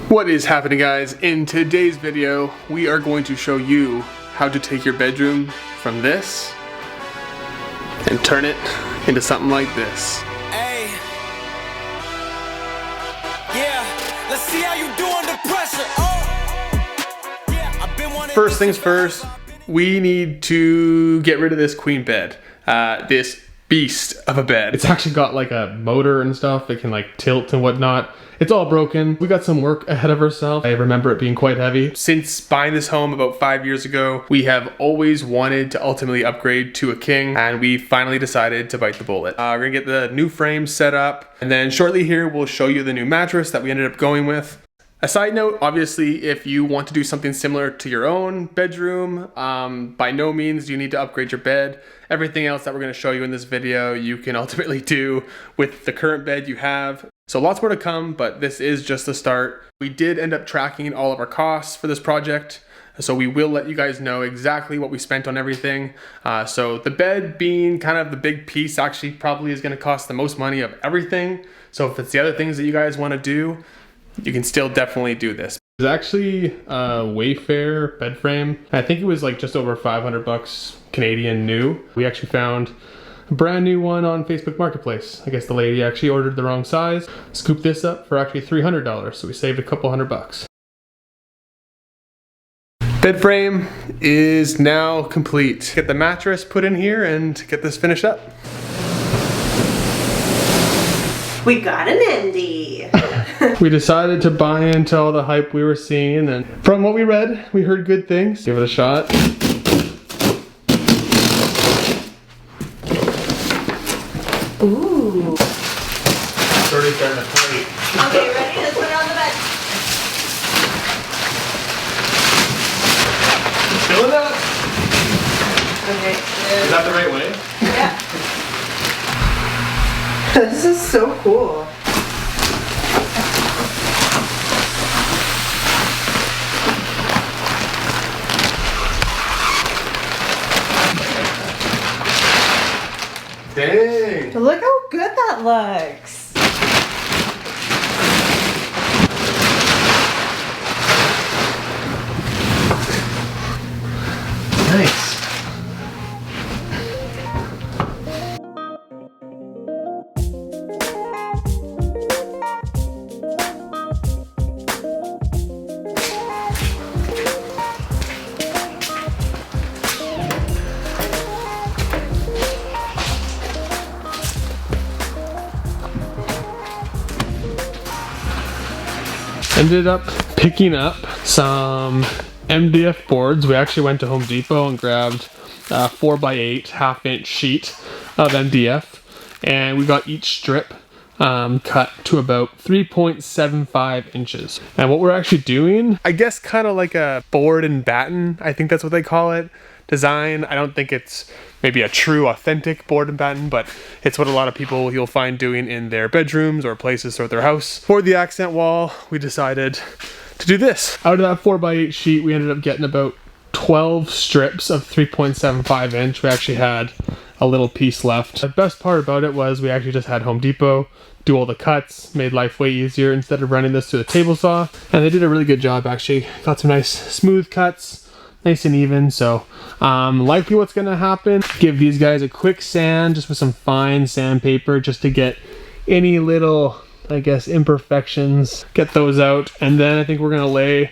What is happening, guys? In today's video, we are going to show you how to take your bedroom from this and turn it into something like this. Hey. Yeah, let's see how you do under pressure. Oh. Yeah, I've been wanting. First things first, we need to get rid of this queen bed. This beast of a bed. It's actually got like a motor and stuff. It can like tilt and whatnot. It's all broken. We got some work ahead of ourselves. I remember it being quite heavy. Since buying this home about 5 years ago, we have always wanted to ultimately upgrade to a king, and we finally decided to bite the bullet. We're gonna get the new frame set up, and then shortly here, we'll show you the new mattress that we ended up going with. A side note, obviously, if you want to do something similar to your own bedroom, by no means do you need to upgrade your bed. Everything else that we're gonna show you in this video, you can ultimately do with the current bed you have. So lots more to come, but this is just the start. We did end up tracking all of our costs for this project, so we will let you guys know exactly what we spent on everything. So the bed being kind of the big piece actually probably is gonna cost the most money of everything. So if it's the other things that you guys wanna do, you can still definitely do this. It's actually a Wayfair bed frame. I think it was like just over 500 bucks Canadian new. We actually found a brand new one on Facebook Marketplace. I guess the lady actually ordered the wrong size. Scooped this up for actually $300, so we saved a couple $100. Bed frame is now complete. Get the mattress put in here and get this finished up. We got an Indy. We decided to buy into all the hype we were seeing, and from what we read, we heard good things. Give it a shot. Ooh. It's already starting to play. Okay, ready? Let's put it on the bed. Feeling that? Okay. Is that the right way? Yeah. This is so cool. Dang! Look how good that looks. Nice. Ended up picking up some MDF boards. We actually went to Home Depot and grabbed a 4x8 1/2-inch sheet of MDF, and we got each strip cut to about 3.75 inches. And what we're actually doing, I guess kind of like a board and batten, I think that's what they call it, design. I don't think it's maybe a true authentic board and batten, but it's what a lot of people you'll find doing in their bedrooms or places throughout their house. For the accent wall, we decided to do this. Out of that 4x8 sheet, we ended up getting about 12 strips of 3.75 inch. We actually had a little piece left. The best part about it was we actually just had Home Depot do all the cuts, made life way easier instead of running this through the table saw. And they did a really good job actually. Got some nice smooth cuts, nice and even. So likely what's gonna happen, give these guys a quick sand just with some fine sandpaper just to get any little, I guess, imperfections, get those out. And then I think we're gonna lay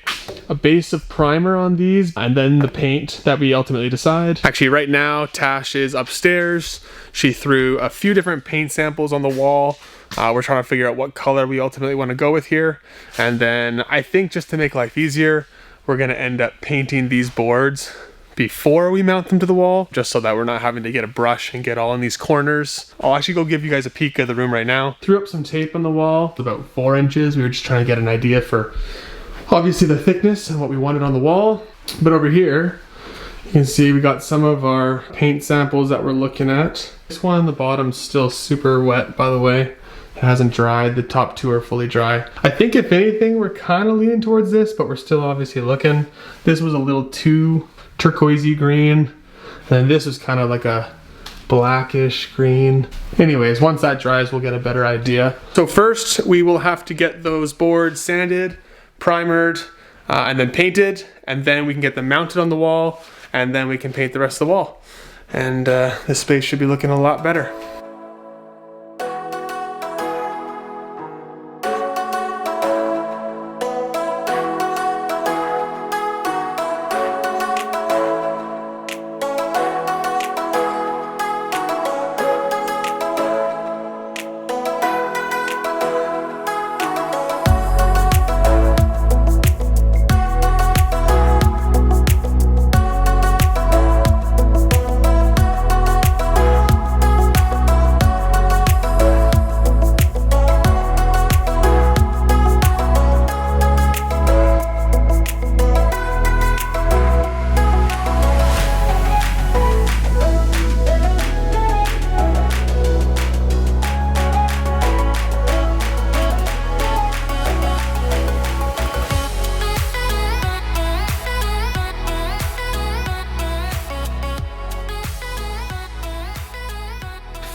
a base of primer on these and then the paint that we ultimately decide. Actually right now Tash is upstairs. She threw a few different paint samples on the wall. We're trying to figure out what color we ultimately want to go with here. And then I think just to make life easier, we're gonna end up painting these boards before we mount them to the wall, just so that we're not having to get a brush and get all in these corners. I'll actually go give you guys a peek of the room right now. Threw up some tape on the wall, about 4 inches. We were just trying to get an idea for obviously the thickness and what we wanted on the wall. But over here, you can see we got some of our paint samples that we're looking at. This one on the bottom's still super wet, by the way. It hasn't dried. The top two are fully dry. I think if anything, we're kind of leaning towards this, but we're still obviously looking. This was a little too turquoisey green. And then this was kind of like a blackish green. Anyways, once that dries, we'll get a better idea. So first, we will have to get those boards sanded primered, and then painted, and then we can get them mounted on the wall, and then we can paint the rest of the wall. And this space should be looking a lot better.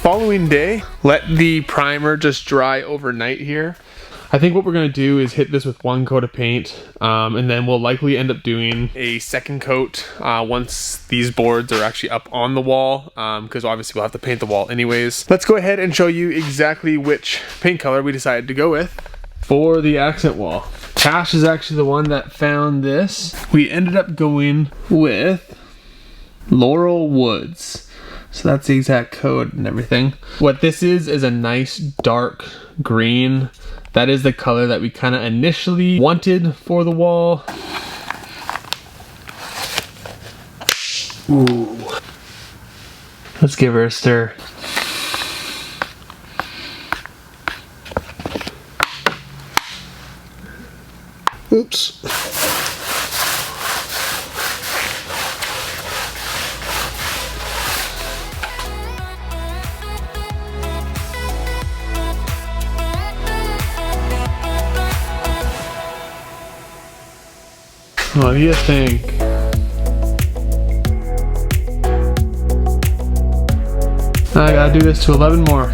Following day, let the primer just dry overnight here. I think what we're going to do is hit this with 1 coat of paint, and then we'll likely end up doing a second coat once these boards are actually up on the wall, because obviously we'll have to paint the wall anyways. Let's go ahead and show you exactly which paint color we decided to go with for the accent wall. Tash is actually the one that found this. We ended up going with Laurel Woods. So that's the exact code and everything. What this is a nice dark green. That is the color that we kind of initially wanted for the wall. Ooh. Let's give her a stir. Oops. What do you think? I gotta do this to 11 more.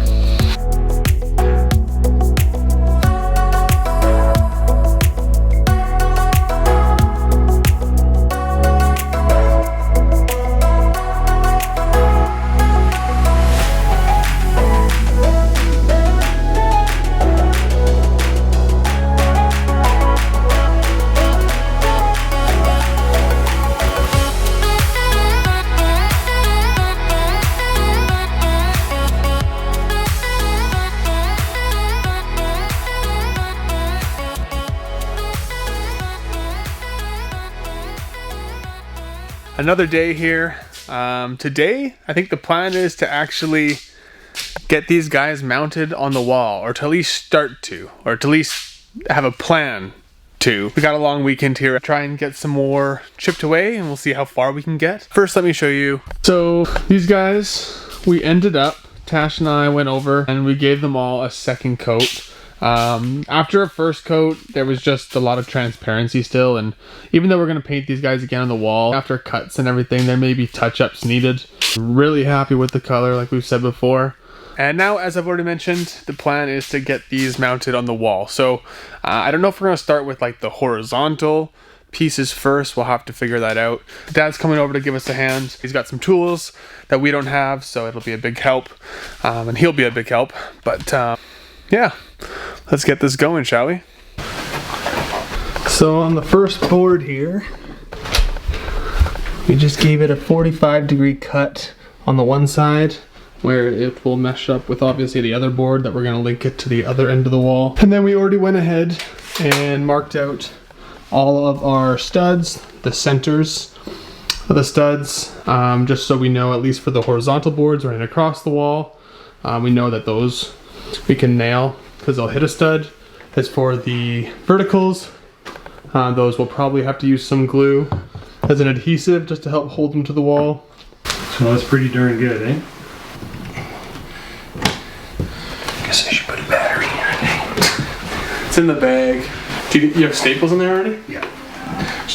Another day here. Today, I think the plan is to actually get these guys mounted on the wall, or to at least start to, or to at least have a plan to. We got a long weekend here. Try and get some more chipped away, and we'll see how far we can get. First, let me show you. So these guys, we ended up, Tash and I went over and we gave them all a second coat. After a first coat, there was just a lot of transparency still, and even though we're going to paint these guys again on the wall, after cuts and everything, there may be touch-ups needed. Really happy with the color, like we've said before. And now, as I've already mentioned, the plan is to get these mounted on the wall. So, I don't know if we're going to start with like the horizontal pieces first. We'll have to figure that out. Dad's coming over to give us a hand. He's got some tools that we don't have, so it'll be a big help. And he'll be a big help. But, yeah. Let's get this going, shall we? So on the first board here, we just gave it a 45-degree cut on the one side, where it will mesh up with obviously the other board that we're going to link it to the other end of the wall. And then we already went ahead and marked out all of our studs, the centers of the studs, just so we know, at least for the horizontal boards running across the wall, we know that those we can nail because they'll hit a stud. As for the verticals, those will probably have to use some glue as an adhesive just to help hold them to the wall. So that's pretty darn good, eh? Guess I should put a battery in here. It's in the bag. Do you have staples in there already? Yeah.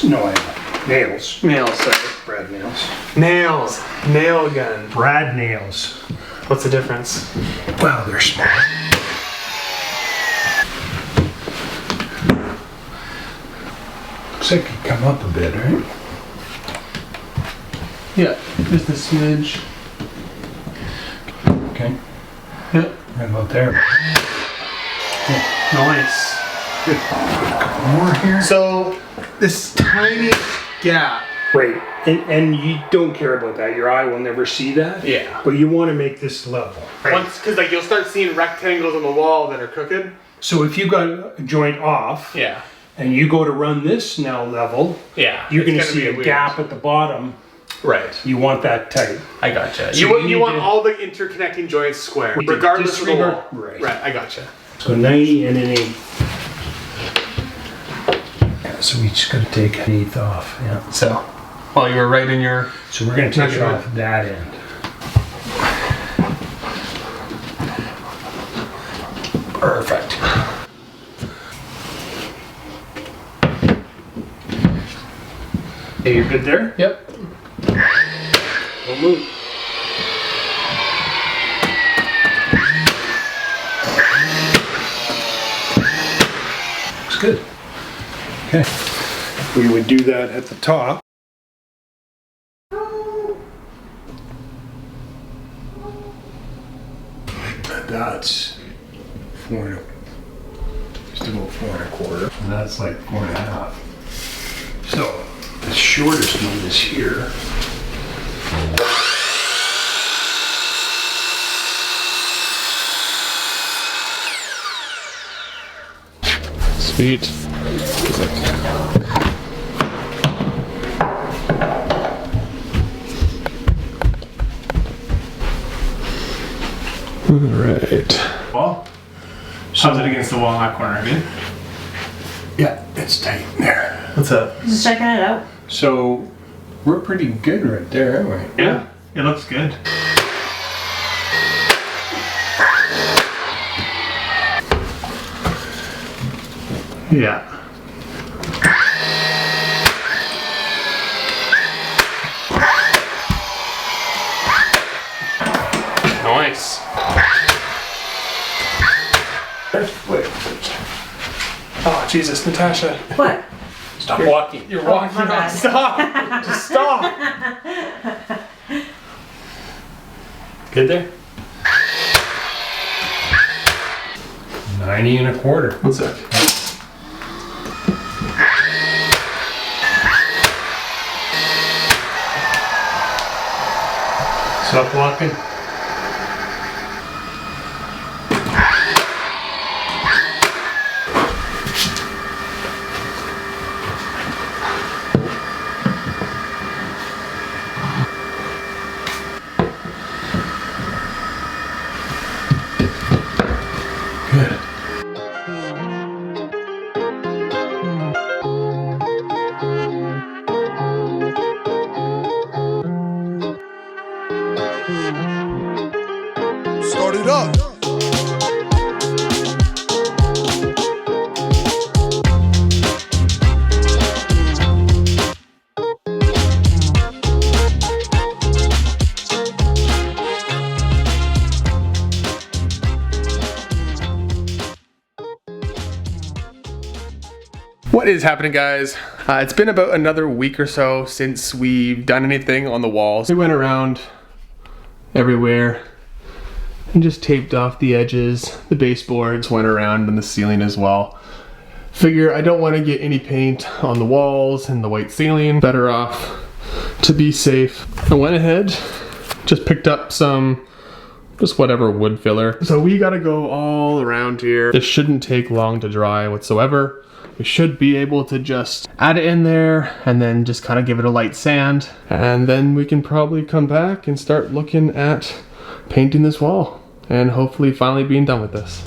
No, I have nails. Nails, sorry. Brad nails. Nails. Nail gun. Brad nails. What's the difference? Well, they're small. Looks like you come up a bit, right? Yeah, just a smidge. Okay. Yeah. Right about there. Nice. Good. Couple more here. So, this tiny gap. Right, and you don't care about that. Your eye will never see that. Yeah. But you want to make this level. Once, because like you'll start seeing rectangles on the wall that are crooked. So if you got a joint off, Yeah. and you go to run this now level, Yeah. you're it's going to gonna see be a weird. gap at the bottom. Right. You want that tight. I gotcha. So you you want need to- all the interconnecting joints square, Right. regardless of the Disregard- wall. right. Right. I gotcha. So 90 and an 8. Yeah, so we just got to take an 1/8 off. Yeah. So, while you were right in your. So we're going to take it Measurement. off that end. Perfect. Hey, you're good there? Yep. Don't move. Looks good. Okay. We would do that at the top. That's 4 and just about 4 1/4. And that's like 4 1/2. So the shortest one is here. Sweet. All right. Wall? How's it against the wall in that corner? Good? Yeah, it's tight there. What's up? Just checking it out. So we're pretty good right there, aren't we? Yeah, it looks good. Yeah. Nice. Wait. Oh Jesus, Natasha! What? Stop walking. You're walking. my bad. Stop! Just stop! Good there? 90 1/4. One sec. Stop walking. Good. Start it up. What is happening, guys? It's been about another week or so since we've done anything on the walls. We went around everywhere and just taped off the edges. The baseboards went around and the ceiling as well. Figure I don't want to get any paint on the walls and the white ceiling. Better off to be safe. I went ahead, just picked up some just whatever wood filler. So we gotta go all around here. This shouldn't take long to dry whatsoever. We should be able to just add it in there and then just kind of give it a light sand. And then we can probably come back and start looking at painting this wall and hopefully finally being done with this.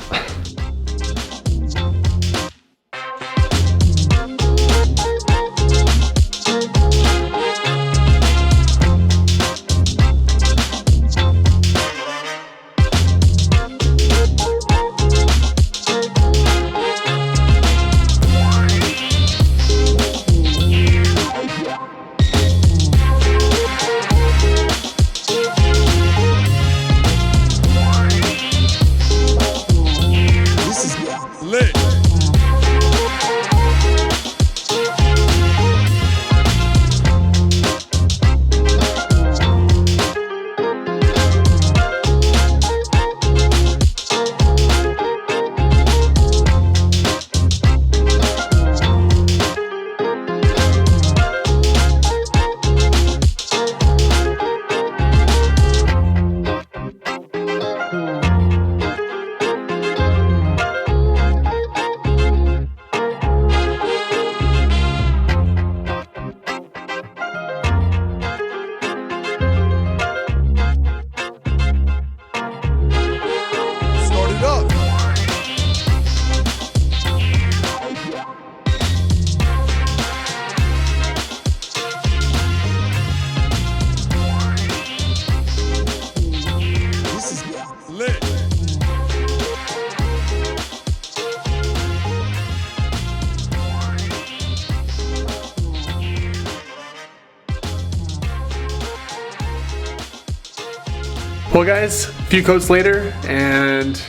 Well guys, a few coats later, and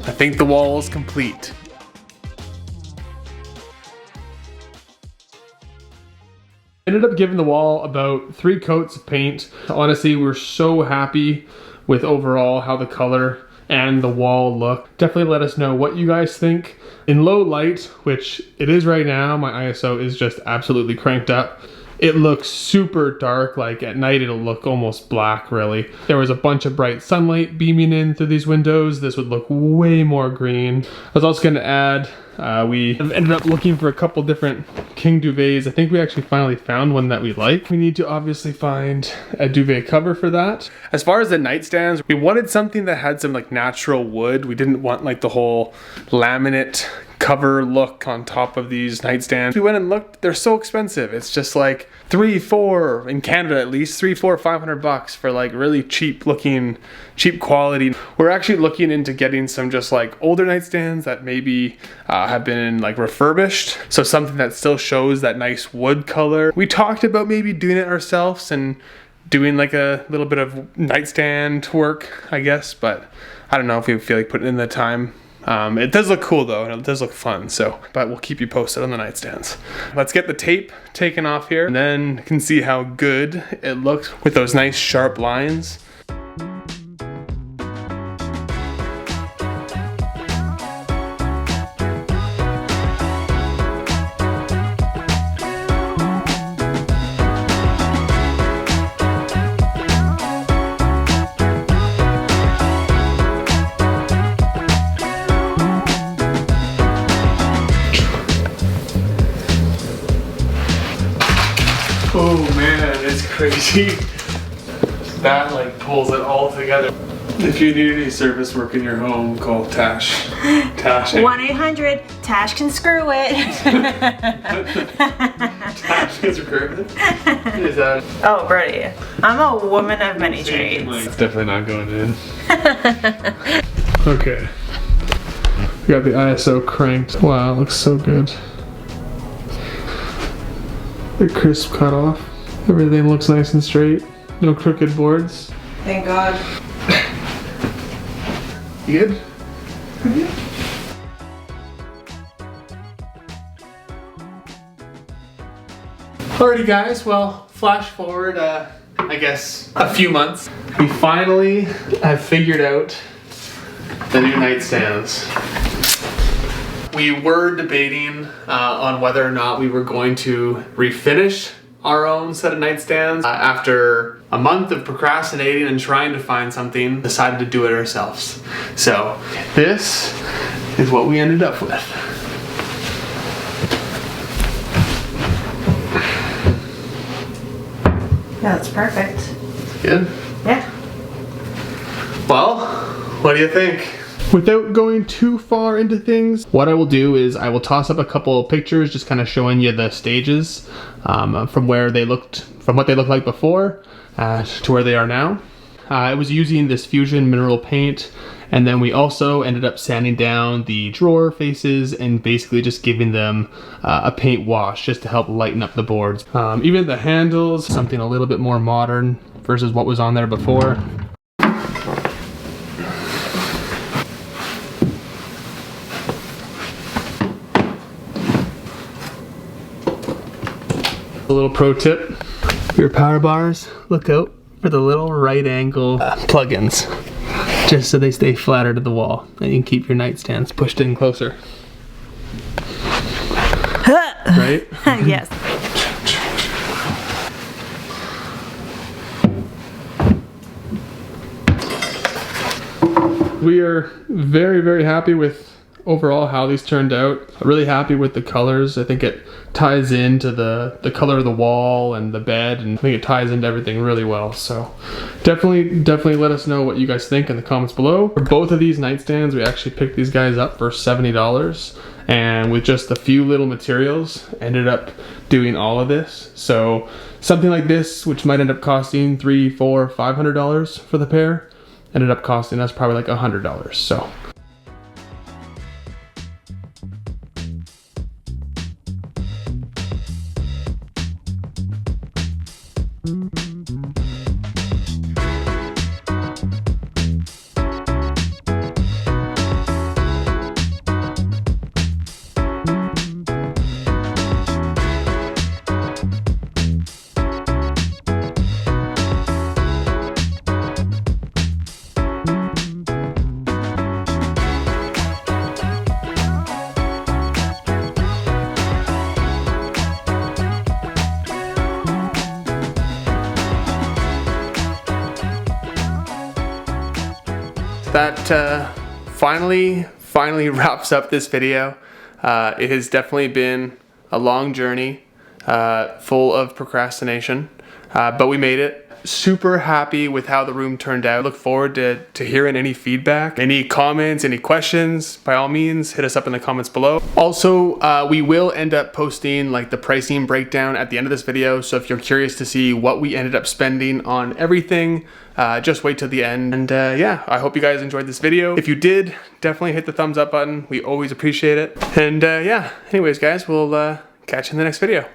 I think the wall is complete. Ended up giving the wall about 3 coats of paint. Honestly, we're so happy with overall how the color and the wall look. Definitely let us know what you guys think. In low light, which it is right now, my ISO is just absolutely cranked up. It looks super dark, like at night it'll look almost black really. There was a bunch of bright sunlight beaming in through these windows. This would look way more green. I was also gonna add, we ended up looking for a couple different king duvets. I think we actually finally found one that we like. We need to obviously find a duvet cover for that. As far as the nightstands, we wanted something that had some like natural wood. We didn't want like the whole laminate cover look on top of these nightstands. We went and looked, they're so expensive. It's just like $300, $400, in Canada at least, $300, $400, $500 for like really cheap looking, cheap quality. We're actually looking into getting some just like older nightstands that maybe have been like refurbished. So something that still shows that nice wood color. We talked about maybe doing it ourselves and doing like a little bit of nightstand work, I guess, but I don't know if we feel like putting in the time. It does look cool though, and it does look fun, so, but we'll keep you posted on the nightstands. Let's get the tape taken off here, and then you can see how good it looks with those nice sharp lines. Oh man, it's crazy. That like pulls it all together. If you need any service work in your home, call Tash. Tash. 1-800-TASH can screw it. Tash can screw it? Is that? Oh, Brody, I'm a woman of many trades. It's definitely not going in. Okay. We got the ISO cranked. Wow, it looks so good. The crisp cut off. Everything looks nice and straight. No crooked boards. Thank God. You good? Mm-hmm. Alrighty guys, well, flash forward, I guess, a few months. We finally have figured out the new nightstands. We were debating on whether or not we were going to refinish our own set of nightstands. After a month of procrastinating and trying to find something, decided to do it ourselves. So this is what we ended up with. Yeah, that's perfect. Good? Yeah. Well, what do you think? Without going too far into things, what I will do is I will toss up a couple of pictures just kind of showing you the stages from what they looked like before to where they are now. I was using this Fusion mineral paint, and then we also ended up sanding down the drawer faces and basically just giving them a paint wash just to help lighten up the boards. Even the handles, something a little bit more modern versus what was on there before. A little pro tip for your power bars, look out for the little right angle plugins, just so they stay flatter to the wall and you can keep your nightstands pushed in closer. Right? Yes. We are very, very happy with overall how these turned out. Really happy with the colors. I think it ties into the color of the wall and the bed, and I think it ties into everything really well. So definitely let us know what you guys think in the comments below. For both of these nightstands, we actually picked these guys up for $70, and with just a few little materials ended up doing all of this. So something like this, which might end up costing $300, $400, $500 for the pair, ended up costing us probably like $100. So that finally wraps up this video. It has definitely been a long journey, full of procrastination, but we made it. Super happy with how the room turned out. Look forward to hearing any feedback, any comments, any questions. By all means, hit us up in the comments below. Also, we will end up posting like the pricing breakdown at the end of this video. So if you're curious to see what we ended up spending on everything, just wait till the end. And yeah, I hope you guys enjoyed this video. If you did, definitely hit the thumbs up button. We always appreciate it. And yeah, anyways guys, we'll catch you in the next video.